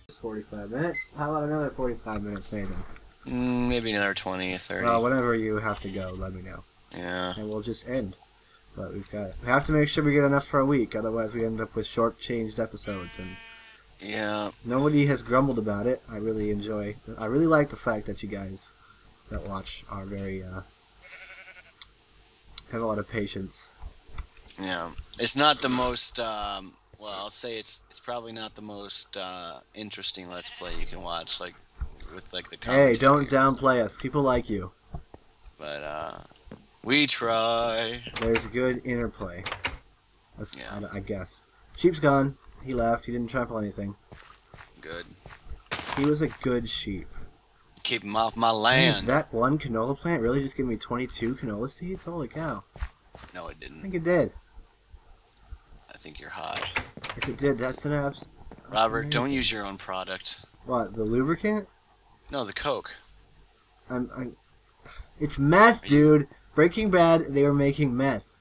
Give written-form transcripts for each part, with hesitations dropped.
It's 45 minutes. How about another 45 minutes, Nathan? Maybe another 20 or 30. Well, whenever you have to go, let me know. Yeah. And we'll just end. But we have to make sure we get enough for a week, otherwise we end up with short-changed episodes. And yeah. Nobody has grumbled about it. I really like the fact that you guys that watch are very have a lot of patience. Yeah. It's not the most well, I'll say it's probably not the most interesting Let's Play you can watch, like with like the commentary. Hey, don't downplay us. People like you. But we try. There's good interplay. Yeah. I guess. Sheep's gone. He left. He didn't trample anything. Good. He was a good sheep. Keep him off my land. Did that one canola plant really just give me 22 canola seeds? Holy cow. No, it I didn't. think it did. I think you're high. If it did, that's an abs. Robert, amazing. don't use your own product. What, the lubricant? No, the Coke. It's meth, dude. Breaking Bad, they were making meth.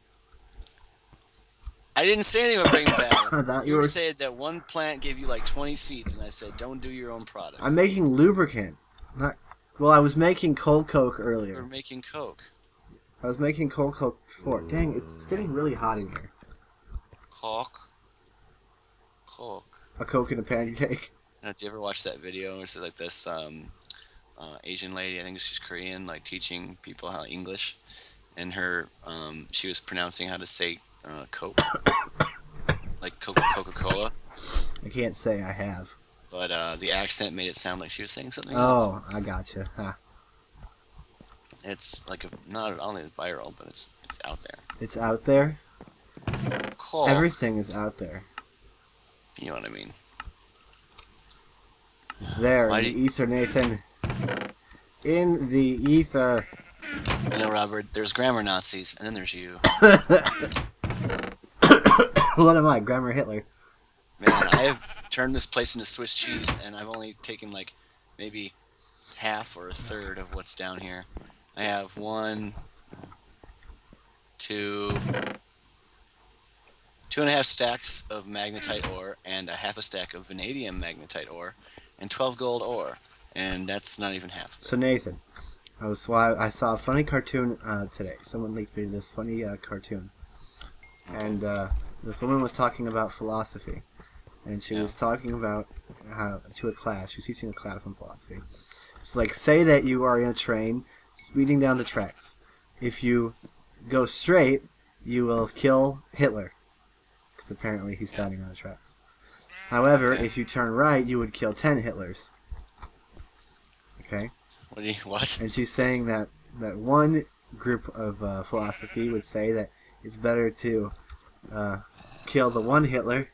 I didn't say anything about Breaking Bad. That You said that one plant gave you like 20 seeds, and I said, don't do your own product. I'm making lubricant. Well, I was making cold coke earlier. You were making Coke. I was making cold coke before. Dang, it's getting really hot in here. Coke. A coke and a pancake. Did you ever watch that video? It's like this Asian lady, I think she's Korean, like teaching people how English, and her she was pronouncing how to say Coke, like Coca-Cola. I can't say I have. But the accent made it sound like she was saying something Oh, else. I gotcha. Huh. It's like not only viral, but it's out there. It's out there. Coke. Everything is out there. You know what I mean? It's there in the ether, Nathan. In the ether. You know, Robert, there's grammar Nazis, and then there's you. What am I, Grammar Hitler? Man, I have turned this place into Swiss cheese, and I've only taken like maybe half or a third of what's down here. I have 1, 2, 2.5 stacks of magnetite ore, and a half a stack of vanadium magnetite ore, and 12 gold ore, and that's not even half. So Nathan, I saw a funny cartoon today. Someone leaked me this funny cartoon, and this woman was talking about philosophy, and she was talking about how to a class. She was teaching a class on philosophy. It's like, say that you are in a train speeding down the tracks. If you go straight, you will kill Hitler, because apparently he's standing on the tracks. However, if you turn right, you would kill 10 Hitlers. Okay? What? And she's saying that one group of philosophy would say that it's better to kill the one Hitler,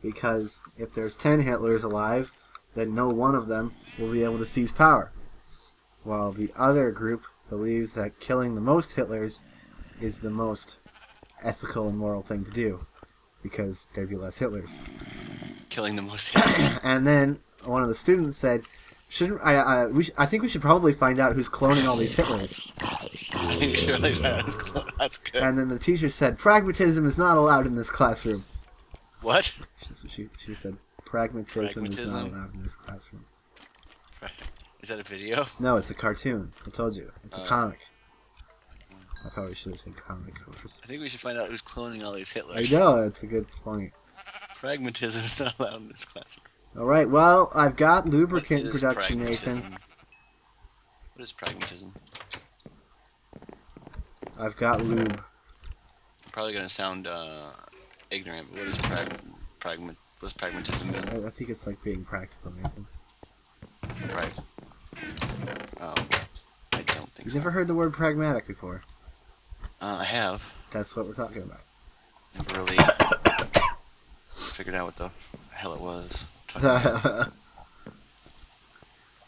because if there's 10 Hitlers alive, then no one of them will be able to seize power. While the other group believes that killing the most Hitlers is the most ethical and moral thing to do, because there'd be less Hitlers. Killing the most Hitlers. And then one of the students said, I think we should probably find out who's cloning all these Hitlers. Surely that's good. And then the teacher said, pragmatism is not allowed in this classroom. What? She said, pragmatism is not allowed in this classroom. Is that a video? No, it's a cartoon. I told you. It's a comic. I probably should have said comic. I think we should find out who's cloning all these Hitlers. I know, that's a good point. Pragmatism is not allowed in this classroom. Alright, well, I've got lubricant production, Nathan. What is pragmatism? I've got lube. Probably going to sound ignorant, but what does pragmatism mean? I think it's like being practical, Nathan. Oh, I don't think You've so. never heard the word pragmatic before? I have. That's what we're talking about. Never really figured out what the hell it was.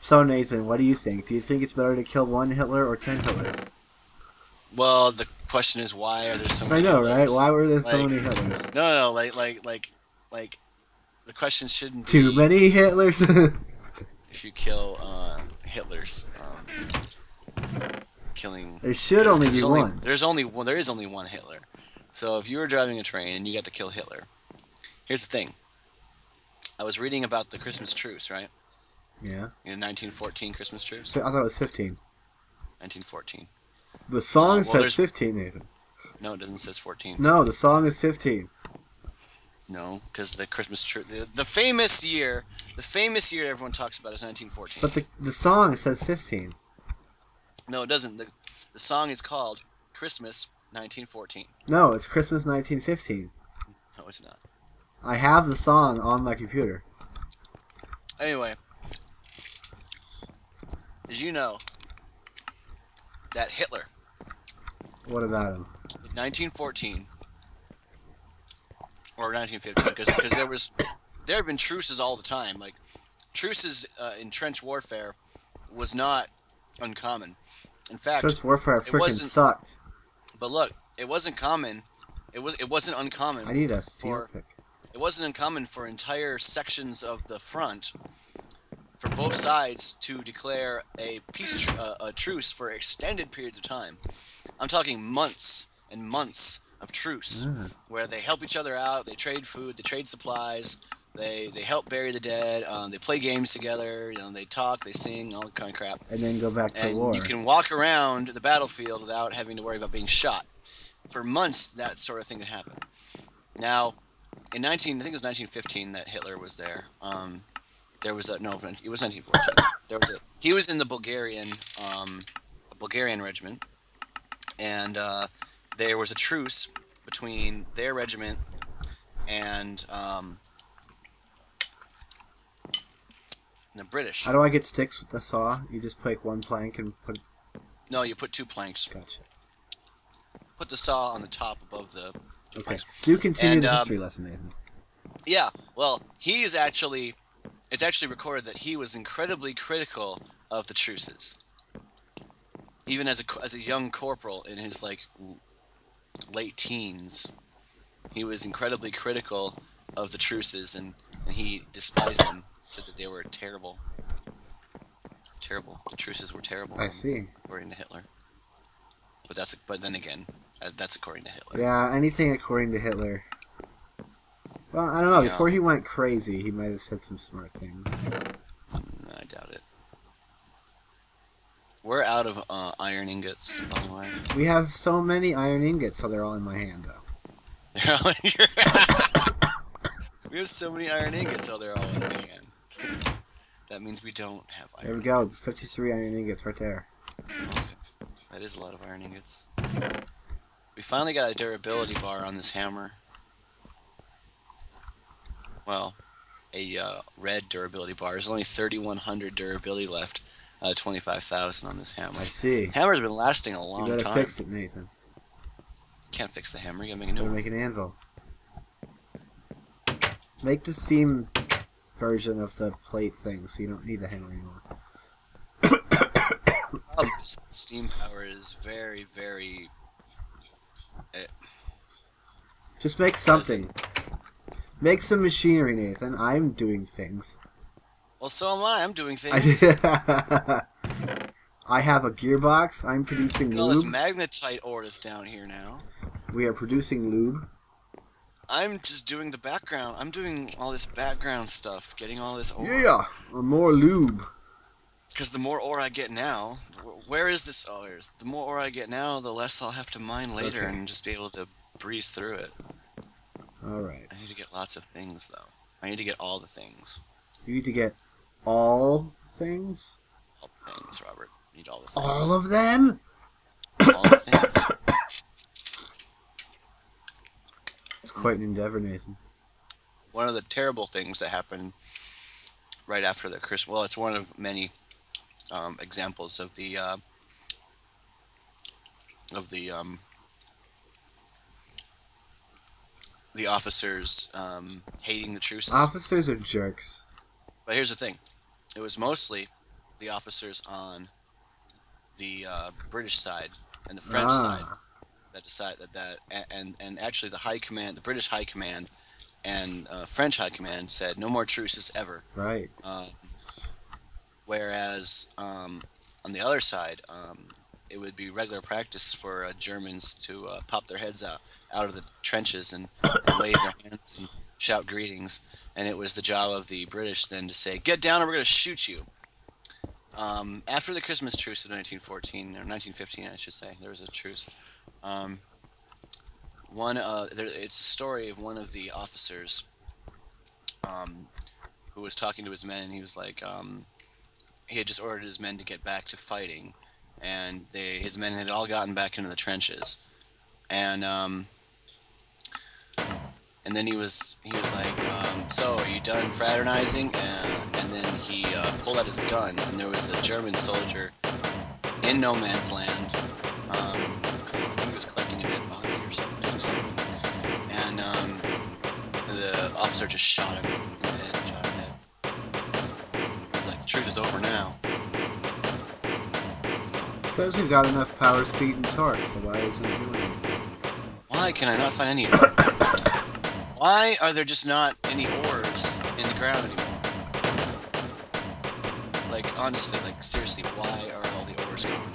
So Nathan, what do you think? Do you think it's better to kill one Hitler or 10 Hitlers? Well, the question is, why are there so many I know, Hitlers? right? Why were there so many Hitlers? No, like, the question shouldn't Too be many Hitlers? if you kill Hitlers. Killing. There should only be one. There is only one Hitler. So if you were driving a train and you got to kill Hitler, here's the thing: I was reading about the Christmas truce, right? Yeah. In 1914 Christmas truce. I thought it was 15. 1914. The song Well, says there's 15, Nathan. no, it doesn't says 14. No, the song is 15. No, because the Christmas truce, the famous year everyone talks about is 1914. But the song says 15. No, it doesn't. The song is called Christmas 1914. No, it's Christmas 1915. No, it's not. I have the song on my computer. Anyway, did you know that Hitler, What about him? in 1914 or 1915, because there have been truces all the time. Like truces in trench warfare was not uncommon. In fact, Trench warfare freaking sucked. But look, it wasn't common. It wasn't uncommon. I need a steel pick. It wasn't uncommon for entire sections of the front, for both sides to declare a truce for extended periods of time. I'm talking months and months of truce, where they help each other out, they trade food, they trade supplies, they help bury the dead, they play games together, they talk, they sing, all that kind of crap. And then go back to and war. You can walk around the battlefield without having to worry about being shot. For months, that sort of thing could happen. Now, in I think it was 1915 that Hitler was there. There was it was 1914. He was in the Bulgarian regiment, and there was a truce between their regiment and the British. How do I get sticks with the saw? You just take one plank and put. No, you put 2 planks. Gotcha. Put the saw on the top above the. Okay. Planks. Do continue the history lesson, Nathan. Yeah. Well, it's actually recorded that he was incredibly critical of the truces. Even as a young corporal in his late teens, he was incredibly critical of the truces, and he despised them. Said that they were terrible. Terrible. The truces were terrible. I see. According to Hitler. But then again, that's according to Hitler. Yeah, anything according to Hitler. Well, I don't know. Before he went crazy, he might have said some smart things. I doubt it. We're out of iron ingots, by the way. We have so many iron ingots, so they're all in my hand, though. They're all in your We have so many iron ingots, so they're all in my hand. That means we don't have iron ingots. There we go. Ingots. 53 iron ingots right there. Okay. That is a lot of iron ingots. We finally got a durability bar on this hammer. Well, a red durability bar. There's only 3,100 durability left. 25,000 on this hammer. I see. Hammer's been lasting a long time. You gotta fix it, Nathan. Can't fix the hammer. You gotta make a new one. Make an anvil. Make the steam version of the plate thing, so you don't need the hammer anymore. Steam power is very, very. Just make something. Make some machinery, Nathan. I'm doing things. Well, so am I. I'm doing things. I have a gearbox. I'm producing lube. All this magnetite ore that's down here now. We are producing lube. I'm just doing the background. I'm doing all this background stuff, getting all this ore. Yeah, or more lube. Because the more ore I get now, where is this? Oh, the more ore I get now, the less I'll have to mine later and just be able to breeze through it. All right. I need to get lots of things, though. I need to get all the things. You need to get all things? All the things, Robert. I need all the things. All of them? All the things. It's quite an endeavor, Nathan. One of the terrible things that happened right after the Christmas... Well, it's one of many examples of the officers hating the truces. Officers are jerks. But here's the thing. It was mostly the officers on the British side and the French side that decided that and actually the High Command, the British High Command and French High Command said no more truces ever. Right. Whereas on the other side, it would be regular practice for Germans to pop their heads out of the trenches and wave their hands shout greetings, and it was the job of the British then to say, "Get down, or we're going to shoot you." After the Christmas truce of 1914 or 1915, I should say, there was a truce. It's a story of one of the officers who was talking to his men, and he was like, he had just ordered his men to get back to fighting, and his men had all gotten back into the trenches, and then he was like, so are you done fraternizing? And then he pulled out his gun, and there was a German soldier in no man's land. I think he was collecting a dead body or something. And the officer just shot him in the head, shot him dead. He was like, the truce is over now. It says we've got enough power, speed, and torque, so why isn't it doing anything? Why can I not find any? Why are there just not any ores in the ground anymore? Like, honestly, like, seriously, why are all the ores gone?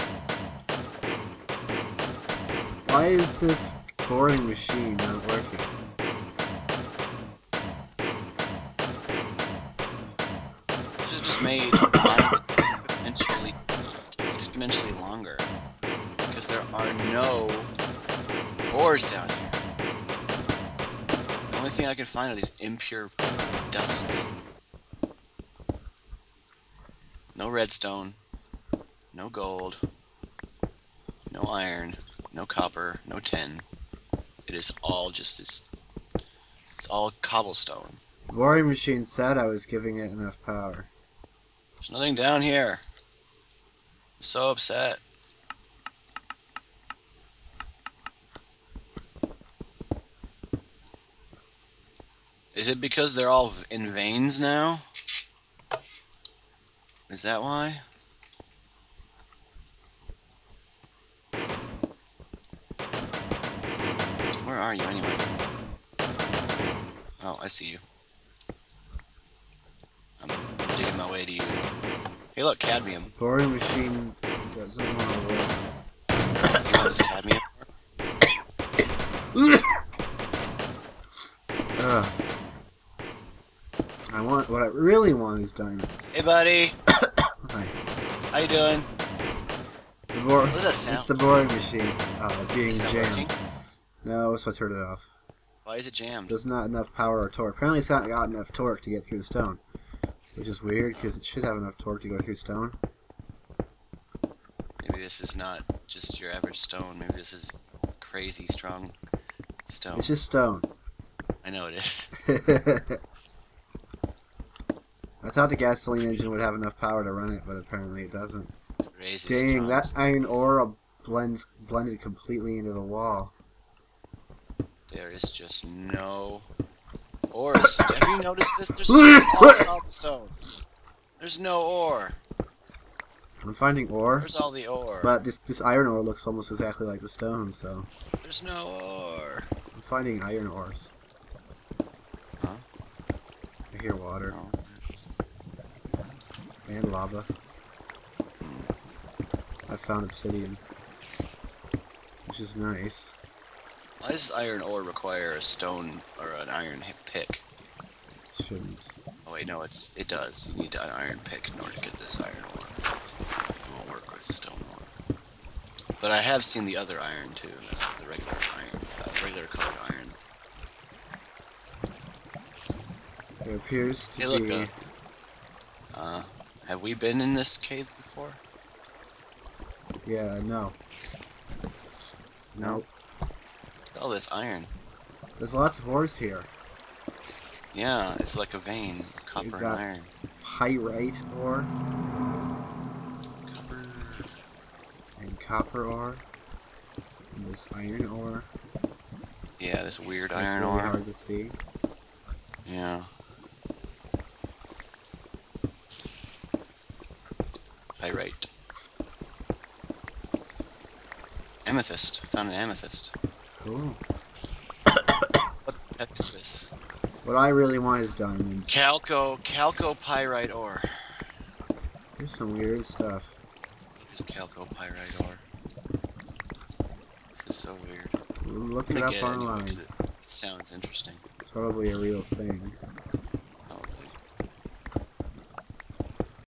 Why is this boring machine not working? This is just made exponentially longer because there are no ores down here. The only thing I can find are these impure dusts. No redstone, no gold, no iron, no copper, no tin. It is all just this. It's all cobblestone. The boring machine said I was giving it enough power. There's nothing down here. I'm so upset. Is it because they're all in veins now? Is that why? Where are you anyway? Oh, I see you. I'm digging my way to you. Hey, look, cadmium. Boring machine doesn't want to work. Do you want this cadmium? Ugh. What I really want is diamonds. Hey, buddy. Hi. How you doing? What does that sound? It's the boring machine being Is that jammed. working? No, so I turned it off. Why is it jammed? There's not enough power or torque. Apparently it's not got enough torque to get through the stone. Which is weird, because it should have enough torque to go through stone. Maybe this is not just your average stone. Maybe this is crazy strong stone. It's just stone. I know it is. I thought the gasoline engine would have enough power to run it, but apparently it doesn't. Crazy Dang, strong that stone. iron ore blended completely into the wall. There is just no ores. Have you noticed this? There's all cobblestone. There's no ore. I'm finding ore, Where's all the ore? but this iron ore looks almost exactly like the stone, so... There's no ore. I'm finding iron ores. Huh? I hear water. Oh. And lava. I found obsidian. Which is nice. Why does iron ore require a stone or an iron pick? Shouldn't. Oh wait, no, it does. You need an iron pick in order to get this iron ore. It won't work with stone ore. But I have seen the other iron too, the regular iron, regular colored iron. There appears to Hey, be... look, have we been in this cave before? Yeah, no. Nope. Look at all this iron. There's lots of ores here. Yeah, it's like a vein of copper We've and got iron. pyrite ore Copper. and copper ore. And this iron ore. Yeah, this weird It's iron really ore. hard to see. Yeah. Pyrite. Amethyst. Found an amethyst. Cool. What the heck is this? What I really want is diamonds. Chalcopyrite ore. There's some weird stuff. What is chalcopyrite ore? This is so weird. Look I'm it gonna up get it anyway, online. 'cause it sounds interesting. It's probably a real thing.